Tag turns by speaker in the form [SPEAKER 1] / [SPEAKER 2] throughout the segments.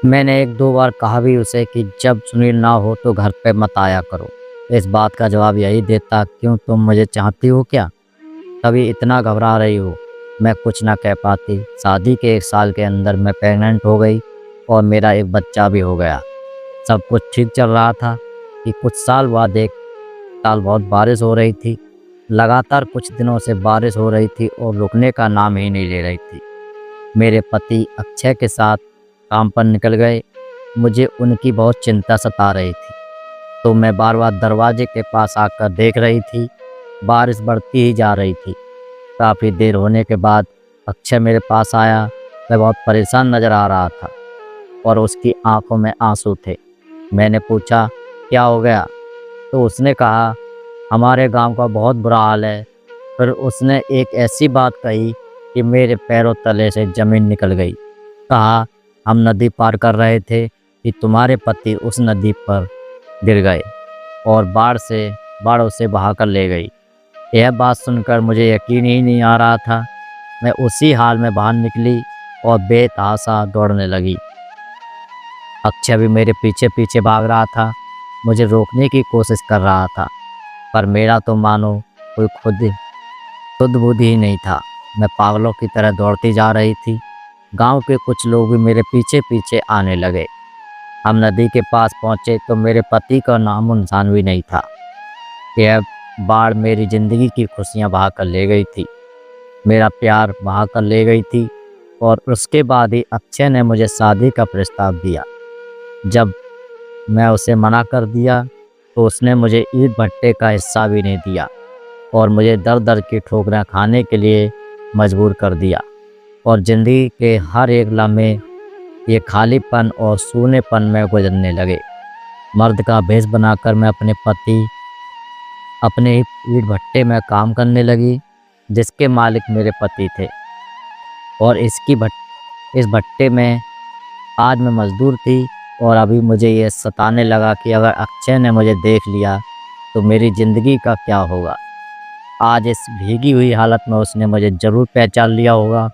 [SPEAKER 1] मैंने एक दो बार कहा भी उसे कि जब सुनील ना हो तो घर पे मत आया करो। इस बात का जवाब यही देता, क्यों तुम मुझे चाहती हो क्या? तभी इतना घबरा रही हो? मैं कुछ ना कह पाती। शादी के 1 साल के अंदर मैं प्रेग्नेंट हो गई और मेरा एक बच्चा भी हो गया। सब कुछ ठीक चल रहा था कि कुछ साल बाद एक साल बहुत बारिश हो रही थी। लगातार कुछ दिनों से बारिश हो रही थी और रुकने का नाम ही नहीं ले रही थी। मेरे पति अक्षय के साथ काम पर निकल गए। मुझे उनकी बहुत चिंता सता रही थी, तो मैं बार बार दरवाजे के पास आकर देख रही थी। बारिश बढ़ती ही जा रही थी। काफ़ी देर होने के बाद अक्षय मेरे पास आया। वह बहुत परेशान नज़र आ रहा था और उसकी आंखों में आंसू थे। मैंने पूछा, क्या हो गया? तो उसने कहा, हमारे गांव का बहुत बुरा हाल है। फिर उसने एक ऐसी बात कही कि मेरे पैरों तले से ज़मीन निकल गई। कहा, हम नदी पार कर रहे थे कि तुम्हारे पति उस नदी पर गिर गए और बाढ़ उसे बहाकर ले गई। यह बात सुनकर मुझे यकीन ही नहीं आ रहा था। मैं उसी हाल में बाहर निकली और बेतहाशा दौड़ने लगी। अक्षय भी मेरे पीछे पीछे भाग रहा था, मुझे रोकने की कोशिश कर रहा था, पर मेरा तो मानो कोई खुद बुद्ध ही नहीं था। मैं पागलों की तरह दौड़ती जा रही थी। गांव के कुछ लोग भी मेरे पीछे पीछे आने लगे। हम नदी के पास पहुंचे तो मेरे पति का नामो निशान भी नहीं था। यह बाढ़ मेरी ज़िंदगी की खुशियां बहा कर ले गई थी, मेरा प्यार बहा कर ले गई थी। और उसके बाद ही अक्षय ने मुझे शादी का प्रस्ताव दिया। जब मैं उसे मना कर दिया तो उसने मुझे ईंट भट्टे का हिस्सा भी नहीं दिया और मुझे दर दर की ठोकरें खाने के लिए मजबूर कर दिया। और ज़िंदगी के हर एक लम्हे ये खालीपन और सूनेपन में गुजरने लगे। मर्द का भेष बनाकर मैं अपने ही ईंट भट्टे में काम करने लगी, जिसके मालिक मेरे पति थे। और इस भट्टे में आज मैं मजदूर थी और अभी मुझे ये सताने लगा कि अगर अक्षय ने मुझे देख लिया तो मेरी ज़िंदगी का क्या होगा। आज इस भीगी हुई हालत में उसने मुझे ज़रूर पहचान लिया होगा,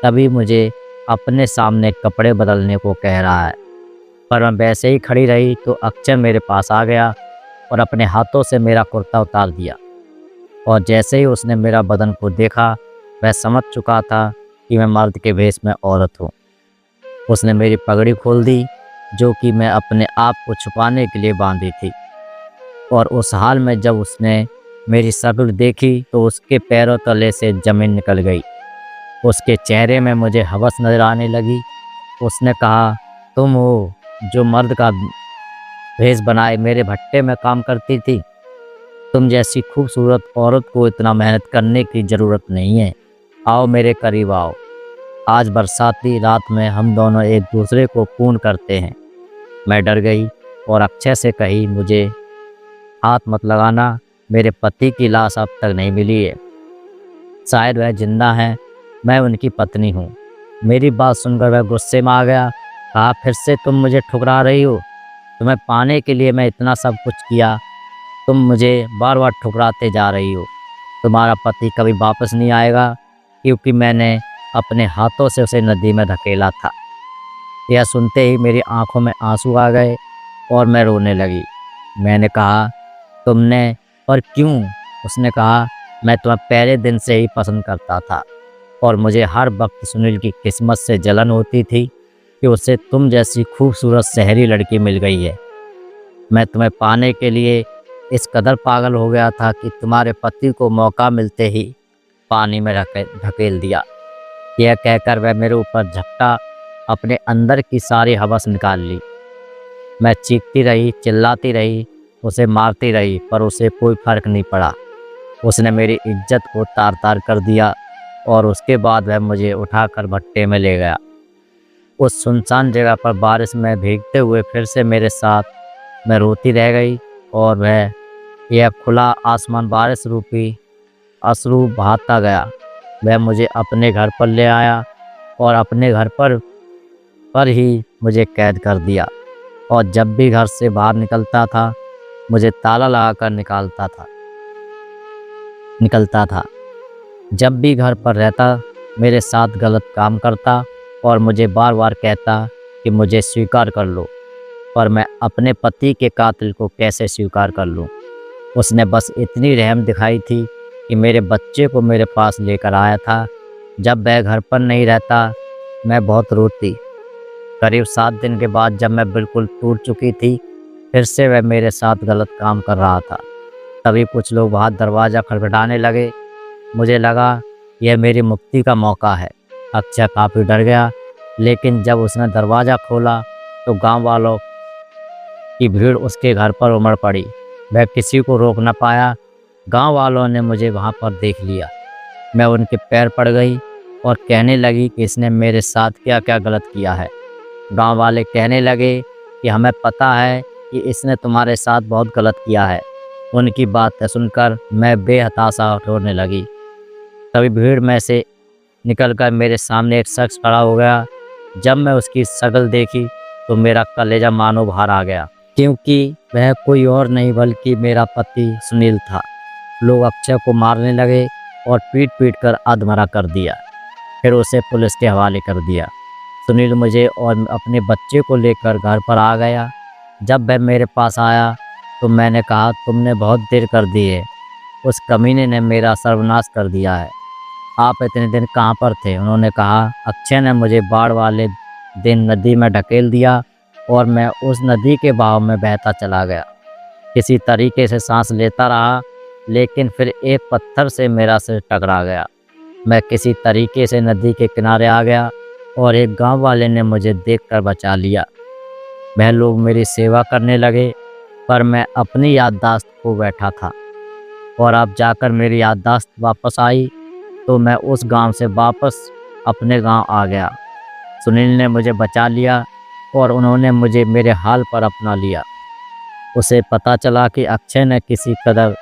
[SPEAKER 1] तभी मुझे अपने सामने कपड़े बदलने को कह रहा है। पर मैं वैसे ही खड़ी रही तो अक्षय मेरे पास आ गया और अपने हाथों से मेरा कुर्ता उतार दिया। और जैसे ही उसने मेरा बदन को देखा, वह समझ चुका था कि मैं मर्द के भेष में औरत हूँ। उसने मेरी पगड़ी खोल दी, जो कि मैं अपने आप को छुपाने के लिए बांधी थी। और उस हाल में जब उसने मेरी शक्ल देखी तो उसके पैरों तले से ज़मीन निकल गई। उसके चेहरे में मुझे हवस नजर आने लगी। उसने कहा, तुम हो जो मर्द का भेष बनाए मेरे भट्टे में काम करती थी। तुम जैसी खूबसूरत औरत को इतना मेहनत करने की ज़रूरत नहीं है। आओ मेरे करीब आओ। आज बरसाती रात में हम दोनों एक दूसरे को पूर्ण करते हैं। मैं डर गई और अक्षय से कही, मुझे हाथ मत लगाना। मेरे पति की लाश अब तक नहीं मिली है। शायद वह जिंदा हैं। मैं उनकी पत्नी हूँ। मेरी बात सुनकर वह गुस्से में आ गया। कहा, फिर से तुम मुझे ठुकरा रही हो? तुम्हें पाने के लिए मैं इतना सब कुछ किया, तुम मुझे बार बार ठुकराते जा रही हो। तुम्हारा पति कभी वापस नहीं आएगा, क्योंकि मैंने अपने हाथों से उसे नदी में धकेला था। यह सुनते ही मेरी आंखों में आंसू आ गए और मैं रोने लगी। मैंने कहा, तुमने? पर क्यों? उसने कहा, मैं तुम्हें पहले दिन से ही पसंद करता था और मुझे हर वक्त सुनील की किस्मत से जलन होती थी कि उसे तुम जैसी खूबसूरत शहरी लड़की मिल गई है। मैं तुम्हें पाने के लिए इस कदर पागल हो गया था कि तुम्हारे पति को मौका मिलते ही पानी में धकेल दिया। यह कहकर वह मेरे ऊपर झपटा, अपने अंदर की सारी हवस निकाल ली। मैं चीखती रही, चिल्लाती रही, उसे मारती रही, पर उसे कोई फर्क नहीं पड़ा। उसने मेरी इज्जत को तार तार कर दिया और उसके बाद वह मुझे उठाकर भट्टे में ले गया। उस सुनसान जगह पर बारिश में भीगते हुए फिर से मेरे साथ मैं रोती रह गई और यह खुला आसमान बारिश रूपी अश्रु बहाता गया। वह मुझे अपने घर पर ले आया और अपने घर पर ही मुझे कैद कर दिया। और जब भी घर से बाहर निकलता था, मुझे ताला लगाकर निकलता था। जब भी घर पर रहता, मेरे साथ गलत काम करता और मुझे बार बार कहता कि मुझे स्वीकार कर लो, पर मैं अपने पति के कातिल को कैसे स्वीकार कर लूँ। उसने बस इतनी रहम दिखाई थी कि मेरे बच्चे को मेरे पास लेकर आया था। जब वह घर पर नहीं रहता, मैं बहुत रोती। करीब 7 दिन के बाद जब मैं बिल्कुल टूट चुकी थी, फिर से वह मेरे साथ गलत काम कर रहा था। तभी कुछ लोग बाहर दरवाज़ा खटखटाने लगे। मुझे लगा यह मेरी मुक्ति का मौका है। अक्षय काफ़ी डर गया, लेकिन जब उसने दरवाज़ा खोला तो गांव वालों की भीड़ उसके घर पर उमड़ पड़ी। वह किसी को रोक न पाया। गांव वालों ने मुझे वहां पर देख लिया। मैं उनके पैर पड़ गई और कहने लगी कि इसने मेरे साथ क्या क्या गलत किया है। गांव वाले कहने लगे कि हमें पता है कि इसने तुम्हारे साथ बहुत गलत किया है। उनकी बातें सुनकर मैं बेहताशा रोने लगी। तभी भीड़ में से निकलकर मेरे सामने एक शख्स खड़ा हो गया। जब मैं उसकी शक्ल देखी तो मेरा कलेजा मानो बाहर आ गया, क्योंकि वह कोई और नहीं बल्कि मेरा पति सुनील था। लोग अक्षय को मारने लगे और पीट पीट कर अधमरा कर दिया। फिर उसे पुलिस के हवाले कर दिया। सुनील मुझे और अपने बच्चे को लेकर घर पर आ गया। जब वह मेरे पास आया तो मैंने कहा, तुमने बहुत देर कर दी है। उस कमीने ने मेरा सर्वनाश कर दिया है। आप इतने दिन कहाँ पर थे? उन्होंने कहा, अक्षय ने मुझे बाढ़ वाले दिन नदी में ढकेल दिया और मैं उस नदी के बहाव में बहता चला गया। किसी तरीके से सांस लेता रहा, लेकिन फिर एक पत्थर से मेरा सिर टकरा गया। मैं किसी तरीके से नदी के किनारे आ गया और एक गांव वाले ने मुझे देखकर बचा लिया। वह लोग मेरी सेवा करने लगे, पर मैं अपनी याददाश्त खो बैठा था। और अब जाकर मेरी याददाश्त वापस आई तो मैं उस गांव से वापस अपने गांव आ गया। सुनील ने मुझे बचा लिया और उन्होंने मुझे मेरे हाल पर अपना लिया। उसे पता चला कि अक्षय ने किसी कदर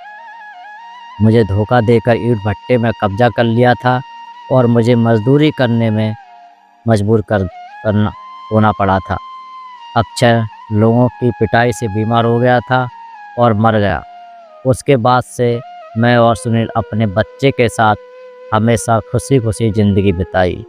[SPEAKER 1] मुझे धोखा देकर ईंट भट्टे में कब्जा कर लिया था और मुझे मजदूरी करने में मजबूर करना होना पड़ा था। अक्षय लोगों की पिटाई से बीमार हो गया था और मर गया। उसके बाद से मैं और सुनील अपने बच्चे के साथ हमेशा खुशी खुशी ज़िंदगी बिताई।